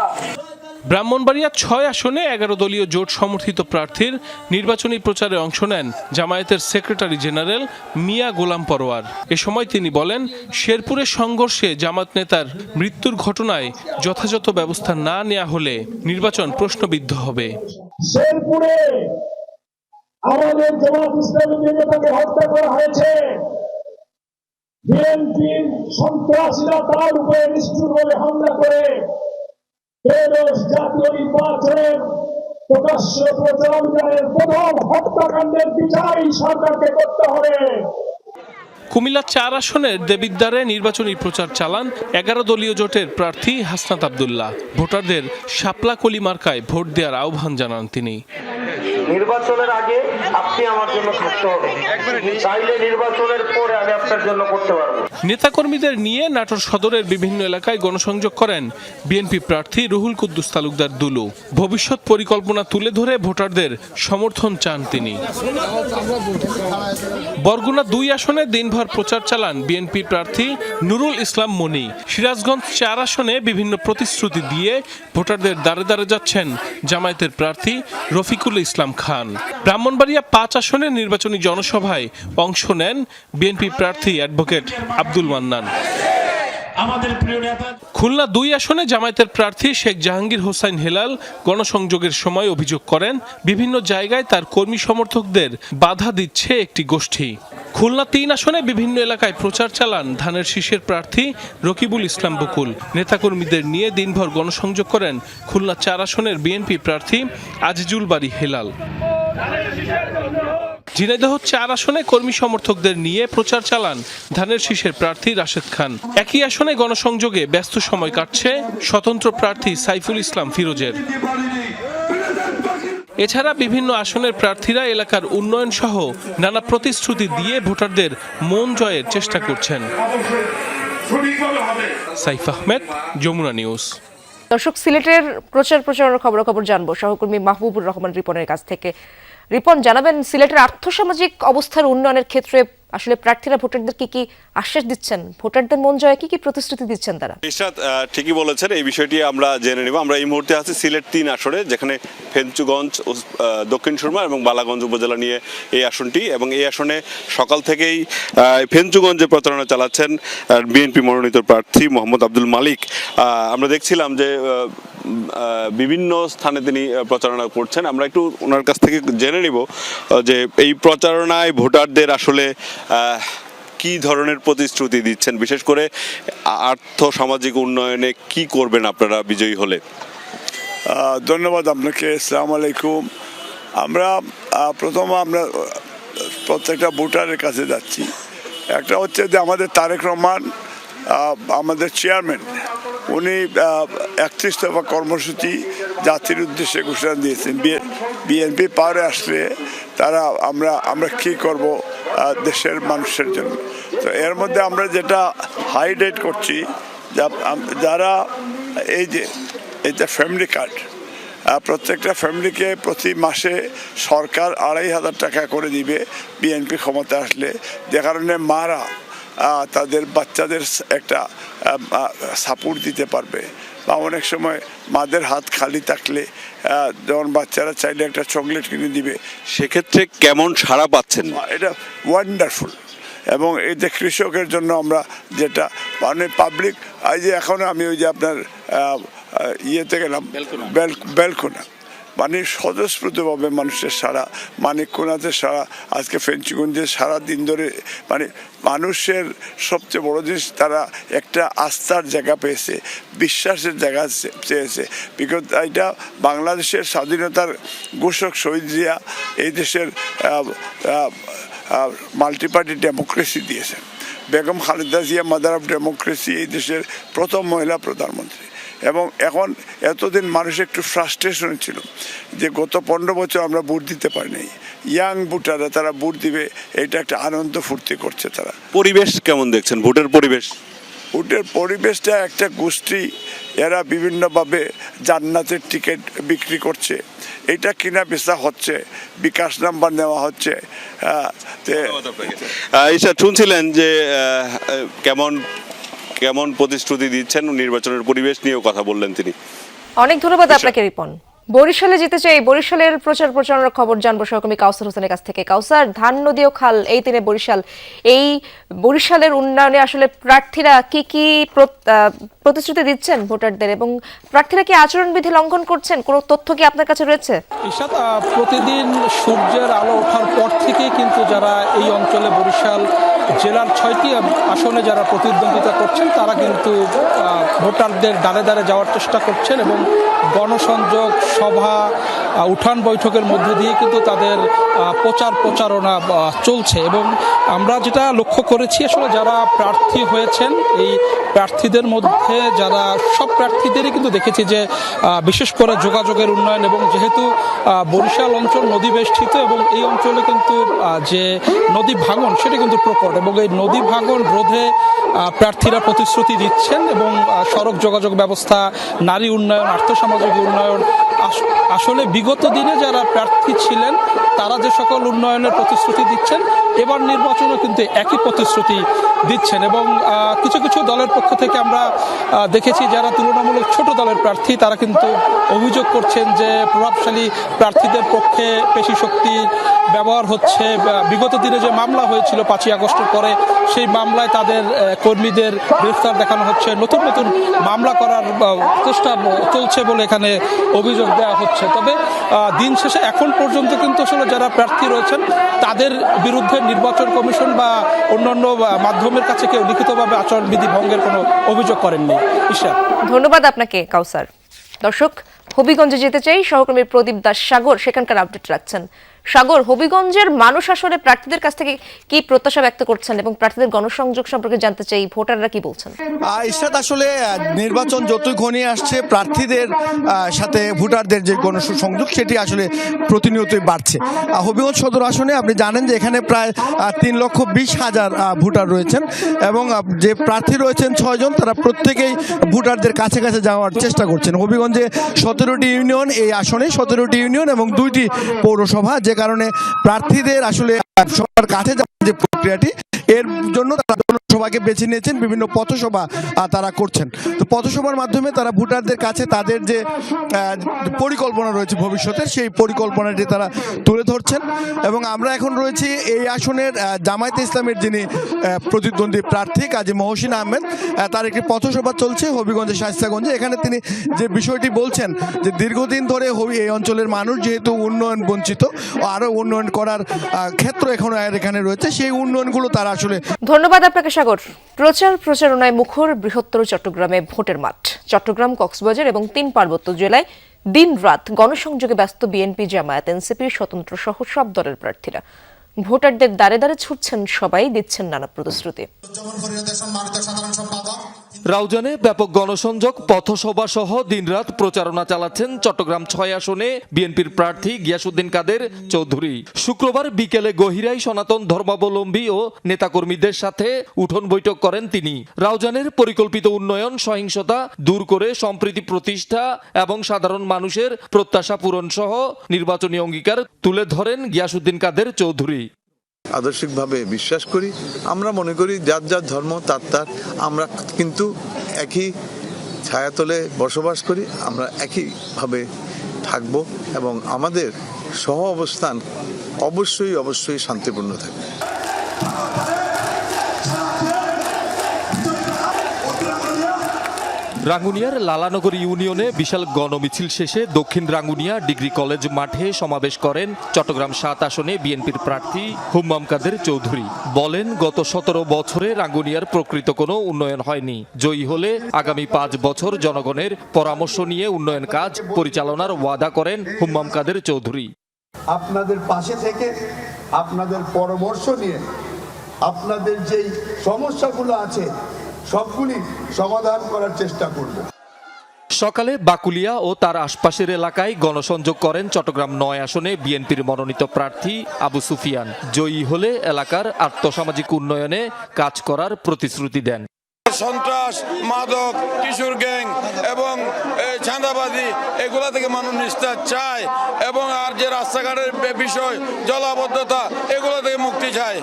ব্রাহ্মণবাড়িয়া 6 আসনে 11 দলীয় জোট সমর্থিত প্রার্থীর নির্বাচনী প্রচারে অংশ নেন জামায়াতের সেক্রেটারি জেনারেল মিয়া গোলাম পরোয়ার। এ সময় তিনি বলেন, শেরপুরের সংঘর্ষে জামাত নেতার মৃত্যুর ঘটনায় যথাযথ ব্যবস্থা না নেওয়া হলে নির্বাচন প্রশ্নবিদ্ধ হবে।
শেরপুরে আমাদের জামাত ইসলামী নেতাকে হত্যা করা হয়েছে, বিএনপির সন্ত্রাসীরা তার উপরে নিষ্ঠুরভাবে হামলা করে জাতীয় নির্বাচনের প্রকাশ্য প্রচারণের প্রথম হত্যাকাণ্ডের বিচার সরকারকে করতে হবে।
কুমিল্লা 4 আসনের দেবিদ্বারে নির্বাচনী প্রচার চালান 11 দলীয় জোটের প্রার্থী হাসনাত আব্দুল্লাহ। ভোটারদের শাপলা কলি মার্কায় ভোট দেওয়ার আহ্বান জানান তিনি।
নির্বাচনের আগে আপনি আমার জন্য থাকতে হবে, চাইলে নির্বাচনের পরে আমি আপনার জন্য করতে পারবো।
নেতাকর্মীদের নিয়ে নাটোর সদরের বিভিন্ন এলাকায় গণসংযোগ করেন বিএনপি প্রার্থী রুহুল কুদ্দুস তালুকদার দুলু। ভবিষ্যৎ পরিকল্পনা তুলে ধরে ভোটারদের সমর্থন চান তিনি। বরগুনা 2 আসনে দিনভর প্রচার চালান বিএনপি প্রার্থী নুরুল ইসলাম মনি। সিরাজগঞ্জ 4 আসনে বিভিন্ন প্রতিশ্রুতি দিয়ে ভোটারদের দ্বারে দ্বারে যাচ্ছেন জামায়াতের প্রার্থী রফিকুল ইসলাম খান। ব্রাহ্মণবাড়িয়া 5 আসনে নির্বাচনী জনসভায় অংশ নেন বিএনপি প্রার্থী অ্যাডভোকেট আব্দুল মান্নান। খুলনা 2 আসনে জামায়াতের প্রার্থী শেখ জাহাঙ্গীর হোসাইন হেলাল গণসংযোগের সময় অভিযোগ করেন, বিভিন্ন জায়গায় তার কর্মী সমর্থকদের বাধা দিচ্ছে একটি গোষ্ঠী। খুলনা 3 আসনে বিভিন্ন এলাকায় প্রচার চালান ধানের শীষের প্রার্থী রকিবুল ইসলাম বকুল। নেতাকর্মীদের নিয়ে দিনভর গণসংযোগ করেন খুলনা 4 আসনের বিএনপি প্রার্থী আজিজুল বারী হেলাল। ঝিনাইদহ 4 আসনে কর্মী সমর্থকদের নিয়ে প্রচার চালান ধানের শীষের প্রার্থী রাশেদ খান। একই আসনে গণসংযোগে ব্যস্ত সময় কাটছে স্বতন্ত্র প্রার্থী সাইফুল ইসলাম ফিরোজের। এছাড়া বিভিন্ন আসনের প্রার্থীরা এলাকার উন্নয়ন সহ নানা প্রতিশ্রুতি দিয়ে ভোটারদের মন জয়ের চেষ্টা করছেন। সাইফ আহমেদ, যমুনা নিউজ।
দর্শক, সিলেটের প্রচারণার খবরাখবর জানবো সহকর্মী মাহবুবুর রহমান রিপনের কাছ থেকে। রিপন, জানাবেন সিলেটের আর্থসামাজিক অবস্থার উন্নয়নের ক্ষেত্রে আসলে প্রার্থীরা ভোটারদের কি আশ্বাস দিচ্ছেন, ভোটারদের মন জয়ে কি প্রতিশ্রুতি দিচ্ছেন তারা?
ইশরাত ঠিকই বলেছেন, এই বিষয়টি আমরা জেনে নেব। আমরা এই মুহূর্তে আছি সিলেট 3 আসনে, যেখানে ফেঞ্চুগঞ্জ, দক্ষিণ সুরমা এবং বালাগঞ্জ উপজেলা নিয়ে এই আসনটি, এবং এই আসনে সকাল থেকেই ফেঞ্চুগঞ্জে প্রচারণা চালাচ্ছেন বিএনপি মনোনীত প্রার্থী মোহাম্মদ আব্দুল মালিক। আমরা দেখছিলাম যে বিভিন্ন স্থানে তিনি প্রচারণা করছেন। আমরা একটু ওনার কাছ থেকে জেনে নিব যে এই প্রচারণায় ভোটারদের আসলে কি ধরনের প্রতিশ্রুতি দিচ্ছেন, বিশেষ করে আর্থ সামাজিক উন্নয়নে কি করবেন আপনারা বিজয়ী হলে?
ধন্যবাদ আপনাকে। আসসালামু আলাইকুম। আমরা আমরা প্রত্যেকটা ভোটারের কাছে যাচ্ছি। একটা হচ্ছে যে আমাদের তারেক রহমান আমাদের চেয়ারম্যান, উনি 31 দফা কর্মসূচি জাতির উদ্দেশ্যে ঘোষণা দিয়েছেন। বিএনপি পাওয়ারে আসলে আমরা কি করব দেশের মানুষের জন্য। তো এর মধ্যে আমরা যেটা হাইলাইট করছি, যারা এইটা ফ্যামিলি কার্ড, প্রত্যেকটা ফ্যামিলিকে প্রতি মাসে সরকার 2,500 টাকা করে দিবে বিএনপি ক্ষমতা আসলে, যে কারণে মারা তাদের বাচ্চাদের একটা সাপোর্ট দিতে পারবে। বা অনেক সময় মাদের হাত খালি থাকলে যখন বাচ্চারা চাইলে একটা চকলেট কিনে দিবে।
সেক্ষেত্রে কেমন সাড়া পাচ্ছেন?
এটা ওয়ান্ডারফুল। এবং এই যে কৃষকের জন্য আমরা যেটা মানে পাবলিক, এই যে এখন আমি ওই যে আপনার ইয়েতে গেলাম বেলকোনা, মানে স্বতঃস্ফূর্তভাবে মানুষের সারা, মানিককোনাতে সারা, আজকে ফেঞ্চুগঞ্জে সারা দিন ধরে, মানে মানুষের সবচেয়ে বড় জিনিস তারা একটা আস্থার জায়গা পেয়েছে, বিশ্বাসের জায়গা চেয়েছে। বিকজ এটা বাংলাদেশের স্বাধীনতার ঘোষক শহীদ জিয়া এই দেশের মাল্টিপার্টি ডেমোক্রেসি দিয়েছেন। Begum Khaleda Zia mother of democracy, এই দেশের প্রথম মহিলা প্রধানমন্ত্রী। এবং এখন এতদিন মানুষ একটু ফ্রাস্ট্রেশন ছিল যে গত 15 বছর আমরা ভোট দিতে পারিনি। ইয়াং ভোটাররা তারা ভোট দিবে, এটা একটা আনন্দ ফুর্তি করছে তারা।
পরিবেশ কেমন দেখছেন, ভোটের পরিবেশ?
ভোটের পরিবেশটা একটা গোষ্ঠী, এরা বিভিন্নভাবে জান্নাতের টিকিট বিক্রি করছে, এটা কিনা বেচা হচ্ছে, বিকাশ নাম্বার নেওয়া হচ্ছে।
শুনছিলেন যে কেমন প্রতিশ্রুতি দিচ্ছেন, নির্বাচনের পরিবেশ নিয়েও কথা বললেন তিনি।
অনেক ধন্যবাদ আপনাকে রিপন। বরিশালে যেতে চাই, বরিশালের প্রচারণার খবর জানবো সহকর্মী কাউসার হোসেনের কাছ থেকে। কাউসার, ধান নদী ও খাল এই তিনে বরিশালের উন্নয়নে আসলে প্রার্থীরা কি প্রতিশ্রুতি দিচ্ছেন ভোটারদের, এবং প্রার্থীরা কি আচরণবিধি লঙ্ঘন করছেন, কোনো তথ্য কি আপনার কাছে রয়েছে?
ঈশাত, প্রতিদিন সূর্যের আলো ওঠার পর থেকে কিন্তু যারা এই অঞ্চলে বরিশাল জেলার 6টি আসনে যারা প্রতিদ্বন্দ্বিতা করছেন তারা কিন্তু ভোটারদের দ্বারে দ্বারে যাওয়ার চেষ্টা করছেন এবং গণসংযোগ সভা, উঠান বৈঠকের মধ্য দিয়ে কিন্তু তাদের প্রচারণা চলছে। এবং আমরা যেটা লক্ষ্য করেছি, আসলে যারা প্রার্থী হয়েছেন এই প্রার্থীদের মধ্যে যারা সব প্রার্থীদেরই কিন্তু দেখেছি যে বিশেষ করে যোগাযোগের উন্নয়ন, এবং যেহেতু বরিশাল অঞ্চল নদী বেষ্টিত এবং এই অঞ্চলে কিন্তু যে নদী ভাঙন সেটা কিন্তু প্রকট, এবং এই নদী ভাঙন রোধে প্রার্থীরা প্রতিশ্রুতি দিচ্ছেন। এবং সড়ক যোগাযোগ ব্যবস্থা, নারী উন্নয়ন, আর্থসামাজিক উন্নয়ন, আসলে বিগত দিনে যারা প্রার্থী ছিলেন তারা যে সকল উন্নয়নের প্রতিশ্রুতি দিচ্ছেন এবার নির্বাচনে কিন্তু একই প্রতিশ্রুতি দিচ্ছেন। এবং কিছু কিছু দলের পক্ষ থেকে আমরা দেখেছি যারা তুলনামূলক ছোট দলের প্রার্থী তারা কিন্তু অভিযোগ করছেন যে প্রভাবশালী প্রার্থীদের পক্ষে পেশি শক্তির ব্যবহার হচ্ছে। বিগত দিনে যে মামলা হয়েছিল 5ই আগস্টের পরে, সেই মামলায় তাদের কর্মীদের গ্রেফতার দেখানো হচ্ছে, নতুন নতুন মামলা করার চেষ্টা চলছে বলে এখানে অভিযোগ দেওয়া হচ্ছে। তবে দিন শেষে এখন পর্যন্ত কিন্তু আসলে যারা প্রার্থী রয়েছেন তাদের বিরুদ্ধে নির্বাচন কমিশন বা অন্যান্য মাধ্যমের কাছে কেউ লিখিতভাবে আচরণবিধি ভঙ্গের কোনো অভিযোগ করেননি। ঈশা,
ধন্যবাদ আপনাকে কাউসার। দর্শক, হবিগঞ্জে যেতে চাই, সহকর্মী প্রদীপ দাস সাগর সেখানকার আপডেট রাখছেন। সাগর, হবিগঞ্জের মানুষ আসলে প্রার্থীদের কাছ থেকে কি প্রত্যাশা ব্যক্ত করছেন এবং প্রার্থীদের গণসংযোগ সম্পর্কে জানতে চাই, ভোটাররা কি বলছেন?
ইশরাত, আসলে নির্বাচন যতই ঘনিয়ে আসছে প্রার্থীদের সাথে ভোটারদের যে গণসংযোগ সেটি আসলে প্রতিনিয়তই বাড়ছে। হবিগঞ্জ সদর আসনে আপনি জানেন যে এখানে প্রায় 3,20,000 ভোটার রয়েছেন এবং যে প্রার্থী রয়েছেন 6 জন, তারা প্রত্যেকেই ভোটারদের কাছে কাছে যাওয়ার চেষ্টা করছেন। হবিগঞ্জে 17টি ইউনিয়ন, এই আসনে 17টি ইউনিয়ন এবং 2টি পৌরসভা, যে কারণে প্রার্থীদের আসলে সবার কাছে যাওয়ার যে প্রক্রিয়াটি, এর জন্য তারা সভাকে বেছে নিয়েছেন, বিভিন্ন পথসভা তারা করছেন। তো পথসভার মাধ্যমে তারা ভোটারদের কাছে তাদের যে পরিকল্পনা রয়েছে ভবিষ্যতের, সেই পরিকল্পনাটি তারা তুলে ধরছেন। এবং আমরা এখন রয়েছি এই আসনের জামায়াতে ইসলামের যিনি প্রতিদ্বন্দ্বী প্রার্থী কাজী মহসিন আহমেদ, তার একটি পথসভা চলছে হবিগঞ্জে, শায়েস্তাগঞ্জে। এখানে তিনি যে বিষয়টি বলছেন যে দীর্ঘদিন ধরে এই অঞ্চলের মানুষ যেহেতু উন্নয়ন বঞ্চিত ও আরও উন্নয়ন করার ক্ষেত্র এখনো এখানে রয়েছে, সেই উন্নয়নগুলো তারা আসলে।
ধন্যবাদ আপনাকে সাগর। প্রচারণায় মুখর বৃহত্তর চট্টগ্রামে ভোটের মাঠ। চট্টগ্রাম, কক্সবাজার এবং 3 পার্বত্য জেলায় দিন রাত গণসংযোগে ব্যস্ত বিএনপি, জামায়াত, এনসিপি, স্বতন্ত্র সহ সব দলের প্রার্থীরা। ভোটারদের দ্বারে দ্বারে ছুটছেন সবাই, দিচ্ছেন নানা প্রতিশ্রুতি।
রাউজানে ব্যাপক গণসংযোগ, পথসভা সহ দিনরাত প্রচারণা চালাচ্ছেন চট্টগ্রাম 6 আসনে বিএনপির প্রার্থী গিয়াসউদ্দিন কাদের চৌধুরী। শুক্রবার বিকেলে গহিরায় সনাতন ধর্মাবলম্বী ও নেতাকর্মীদের সাথে উঠোন বৈঠক করেন তিনি। রাউজানের পরিকল্পিত উন্নয়ন, সহিংসতা দূর করে সম্প্রীতি প্রতিষ্ঠা এবং সাধারণ মানুষের প্রত্যাশা পূরণ সহ নির্বাচনী অঙ্গীকার তুলে ধরেন গিয়াসউদ্দিন কাদের চৌধুরী।
আদর্শিকভাবে বিশ্বাস করি, আমরা মনে করি যার যার ধর্ম তার তার, আমরা কিন্তু একই ছায়াতলে বসবাস করি, আমরা একইভাবে থাকব এবং আমাদের সহ অবস্থান অবশ্যই শান্তিপূর্ণ থাকবে।
রাঙ্গুনিয়ার লালানগর ইউনিয়নে বিশাল গণমিছিল শেষে দক্ষিণ রাঙ্গুনিয়া ডিগ্রি কলেজ মাঠে সমাবেশ করেন চট্টগ্রাম 7 আসনে বিএনপির প্রার্থী হুম্মাম কাদের চৌধুরী। বলেন, গত 17 বছরে রাঙ্গুনিয়ার প্রকৃত কোনো উন্নয়ন হয়নি। জয়ী হলে আগামী 5 বছর জনগণের পরামর্শ নিয়ে উন্নয়ন কাজ পরিচালনার ওয়াদা করেন হুম্মাম কাদের চৌধুরী।
আপনাদের পাশে থেকে আপনাদের পরামর্শ নিয়ে আপনাদের যেই সমস্যাগুলো আছে সবগুলি সমাধান করার চেষ্টা করব।
সকালে বাকুলিয়া ও তার আশপাশের এলাকায় গণসংযোগ করেন চট্টগ্রাম 9 আসনে বিএনপির মনোনীত প্রার্থী আবু সুফিয়ান। জয়ী হলে এলাকার আর্থসামাজিক উন্নয়নে কাজ করার প্রতিশ্রুতি দেন।
সন্ত্রাস, মাদক, কিশোর গ্যাং এবং চাঁদাবাজি এগুলা থেকে মানুষ নিস্তার চায় এবং আর যে রাস্তাঘাটের বিষয়, জলাবদ্ধতা, এগুলো থেকে মুক্তি চায়।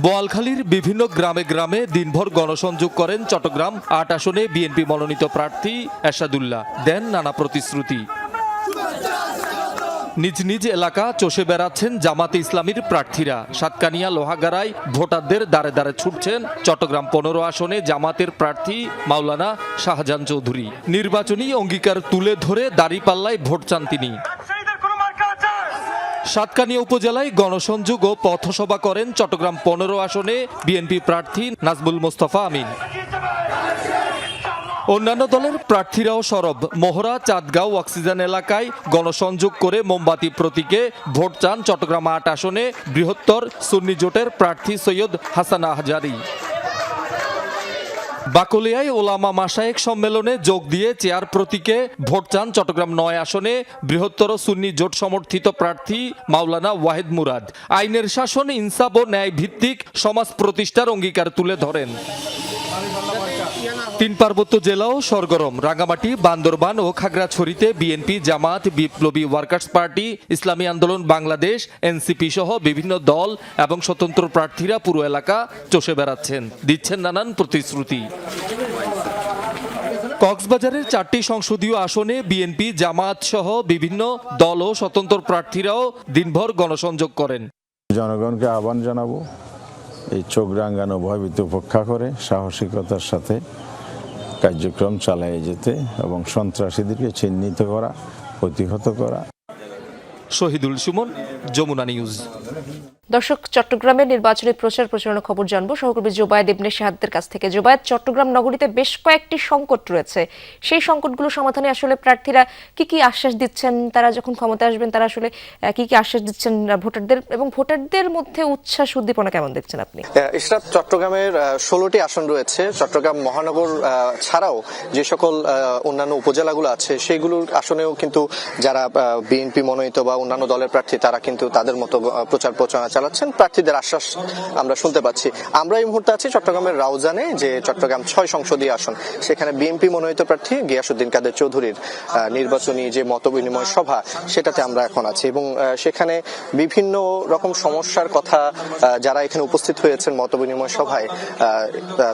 বোয়ালখালীর বিভিন্ন গ্রামে গ্রামে দিনভর গণসংযোগ করেন চট্টগ্রাম 8 আসনে বিএনপি মনোনীত প্রার্থী এরশাদুল্লাহ, দেন নানা প্রতিশ্রুতি। নিজ নিজ এলাকা চষে বেড়াচ্ছেন জামাতে ইসলামীর প্রার্থীরা। সাতকানিয়া, লোহাগাড়ায় ভোটারদের দ্বারে দ্বারে ছুটছেন চট্টগ্রাম 15 আসনে জামাতের প্রার্থী মাওলানা শাহজাহান চৌধুরী। নির্বাচনী অঙ্গীকার তুলে ধরে দাঁড়িপাল্লায় ভোট চান তিনি। সাতকানিয়া উপজেলায় গণসংযোগ ও পথসভা করেন চট্টগ্রাম 15 আসনে বিএনপি প্রার্থী নাজমুল মোস্তফা আমিন। অন্যান্য দলের প্রার্থীরাও সরব। মোহরা, চাঁদগাঁও, অক্সিজেন এলাকায় গণসংযোগ করে মোমবাতি প্রতীকে ভোট চান চট্টগ্রাম 8 আসনে বৃহত্তর সুন্নি জোটের প্রার্থী সৈয়দ হাসান আহজারি। বাকলিয়ায় ওলামা মাশায়েখ সম্মেলনে যোগ দিয়ে চেয়ার প্রতীকে ভোট চান চট্টগ্রাম 9 আসনে বৃহত্তর সুন্নি জোট সমর্থিত প্রার্থী মাওলানা ওয়াহিদ মুরাদ। আইনের শাসন, ইনসাফ ও ন্যায় ভিত্তিক সমাজ প্রতিষ্ঠার অঙ্গীকার তুলে ধরেন। 3 পার্বত্য জেলাও সরগরম। রাঙ্গামাটি, বান্দরবান ও খাগড়াছড়িতে বিএনপি, জামাত, বিপ্লবী ওয়ার্কার্স পার্টি, ইসলামী আন্দোলন বাংলাদেশ, এনসিপি সহ বিভিন্ন দল এবং স্বতন্ত্র প্রার্থীরা পুরো এলাকা চষে বেড়াচ্ছেন, দিচ্ছেন নানান প্রতিশ্রুতি। কক্সবাজারের 4টি সংসদীয় আসনে বিএনপি, জামাত সহ বিভিন্ন দল ও স্বতন্ত্র প্রার্থীরাও দিনভর গণসংযোগ করেন।
জনগণকে আহ্বান জানাবো এই চোখ রাঙানো ভয়ভীতি উপেক্ষা করে সাহসিকতার সাথে কার্যক্রম চালিয়ে যেতে এবং সন্ত্রাসীদেরকে চিহ্নিত করা, প্রতিহত করা।
শহীদুল সুমন, যমুনা নিউজ।
দর্শক, চট্টগ্রামের নির্বাচনী প্রচারণা খবর জানবো সহকর্মী জোবায়েদ ইবনে শাহাদের কাছ থেকে। জোবায়েদ, চট্টগ্রাম নগরীতে বেশ কয়েকটি সংকট রয়েছে, সেই সংকটগুলো সমাধানে আসলে প্রার্থীরা কি আশ্বাস দিচ্ছেন, তারা যখন ক্ষমতা আসবেন তারা আসলে কি আশ্বাস দিচ্ছেন ভোটারদের, এবং ভোটারদের মধ্যে উচ্ছ্বাস উদ্দীপনা কেমন দেখছেন আপনি?
ইশরাত, চট্টগ্রামের 16টি আসন রয়েছে। চট্টগ্রাম মহানগর ছাড়াও যে সকল অন্যান্য উপজেলাগুলো আছে সেইগুলোর আসনেও কিন্তু যারা বিএনপি মনোনীত বা অন্যান্য দলের প্রার্থী তারা কিন্তু তাদের মতো প্রচার প্রচারণা চালাচ্ছেন, প্রার্থীদের আশ্বাস আমরা শুনতে পাচ্ছি। আমরা এই মুহূর্তে আছি চট্টগ্রামের রাউজানে, যে চট্টগ্রাম 6 সংসদীয় আসন, সেখানে বিএনপি মনোনীত প্রার্থী গিয়াসউদ্দিন কাদের চৌধুরীর নির্বাচনী যে মতবিনিময় সভা সেটাতে আমরা এখন আছি, এবং সেখানে বিভিন্ন রকম সমস্যার কথা যারা এখানে উপস্থিত হয়েছেন মতবিনিময় সভায়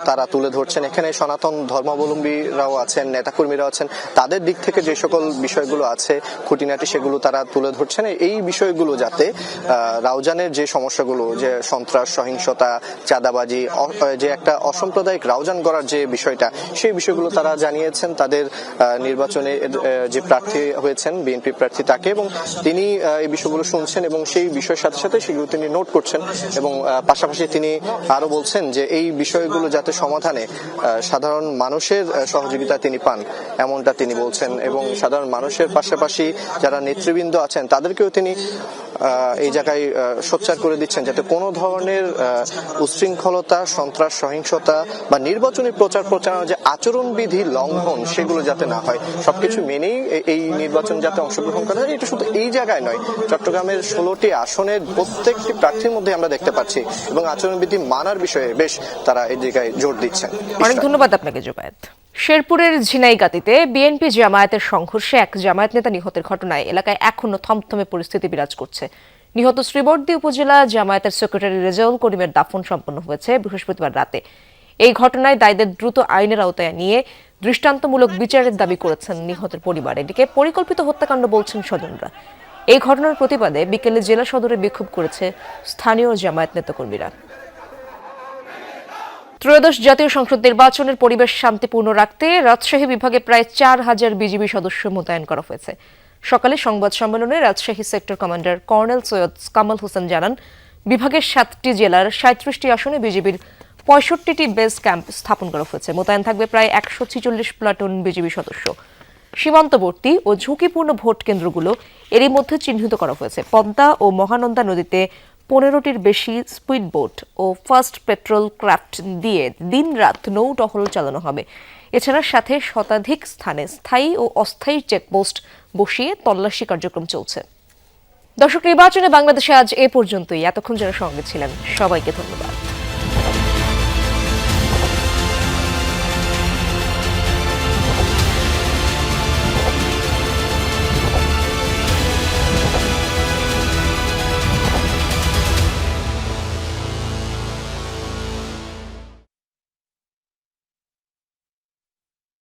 তারা তুলে ধরছেন। এখানে সনাতন ধর্মাবলম্বীরাও আছেন, নেতাকর্মীরাও আছেন, তাদের দিক থেকে যে সকল বিষয়গুলো আছে খুঁটিনাটি সেগুলো তারা তুলে ধরছেন। এই বিষয়গুলো যাতে রাউজানের যে সমস্যাগুলো, যে সন্ত্রাস, সহিংসতা, চাঁদাবাজি, যে একটা অসাম্প্রদায়িক রাউজান গড়ার যে বিষয়টা, সেই বিষয়গুলো তারা জানিয়েছেন তাদের নির্বাচনে যে প্রার্থী হয়েছেন বিএনপি প্রার্থী তাকে, এবং তিনি এই বিষয়গুলো শুনছেন এবং সেই বিষয়ের সাথে সাথে সেগুলো তিনি নোট করছেন, এবং পাশাপাশি তিনি আরো বলছেন যে এই বিষয়গুলো যাতে সমাধানে সাধারণ মানুষের সহযোগিতা তিনি পান, এমনটা তিনি বলছেন। এবং সাধারণ মানুষের পাশাপাশি যারা নেতৃবৃন্দ আছেন তাদেরকেও তিনি এই জায়গায় সোচ্চার করে দিচ্ছেন যাতে কোনো ধরনের উচ্ছৃঙ্খলতা, সন্ত্রাস, সহিংসতা বা নির্বাচনী প্রচার প্রচারণা যে আচরণবিধি লঙ্ঘন সেগুলো যাতে না হয়, সবকিছু মেনেই এই নির্বাচন যাতে অংশগ্রহণ করা যায়। এটা শুধু এই জায়গায় নয়, চট্টগ্রামের 16টি আসনের প্রত্যেকটি প্রার্থীর মধ্যে আমরা দেখতে পাচ্ছি, এবং আচরণবিধি মানার বিষয়ে বেশ তারা এই জায়গায় জোর দিচ্ছেন।
অনেক ধন্যবাদ আপনাকে জুবায়েত। শেরপুরের ঝিনাইগাতীতে বিএনপি জামায়াতের সংঘর্ষে এক জামায়াত নেতা নিহতের ঘটনায় এলাকায় এখনো থমথমে পরিস্থিতি বিরাজ করছে। নিহত শ্রীবর্দী উপজেলা জামায়াতের সেক্রেটারি রেজাউল করিমের দাফন সম্পন্ন হয়েছে বৃহস্পতিবার রাতে। এই ঘটনায় দায়ীদের দ্রুত আইনের আওতায় নিয়ে দৃষ্টান্তমূলক বিচারের দাবি করেছেন নিহতের পরিবার। এদিকে পরিকল্পিত হত্যাকাণ্ড বলছেন স্বজনরা। এই ঘটনার প্রতিবাদে বিকেলে জেলা সদরে বিক্ষোভ করেছে স্থানীয় জামায়াত নেতাকর্মীরা। ত্রয়োদশ জাতীয় সংসদ নির্বাচনের পরিবেশ শান্তিপূর্ণ রাখতে রাজশাহী বিভাগে প্রায় 4000 বিজিবি সদস্য মোতায়েন করা হয়েছে। সকালে সংবাদ সম্মেলনে Rajshahi sector commander colonel Syed Kamal Hossain জানান, বিভাগের 7টি জেলার 37টি আসনে বিজিবির 65টি বেস ক্যাম্প স্থাপন করা হয়েছে। মোতায়েন থাকবে প্রায় 146 প্লাটুন বিজিবি সদস্য। সীমান্তবর্তী ও ঝুঁকিপূর্ণ ভোট কেন্দ্রগুলো এরই মধ্যে চিহ্নিত করা হয়েছে। পদ্মা ও মহানন্দা নদীতে 15টির বেশি স্পিড বোট ও ফাস্ট পেট্রোল ক্রাফট দিয়ে দিন-রাত নৌ টহল চালানো হবে। এছাড়া সাথে শতাধিক স্থানে স্থায়ী ও অস্থায়ী চেকপোস্ট বসিয়ে তল্লাশি কার্যক্রম চলছে। দর্শক, নির্বাচনে বাংলাদেশে আজ এ পর্যন্তই। এতক্ষণ যারা সঙ্গে ছিলেন সবাইকে ধন্যবাদ।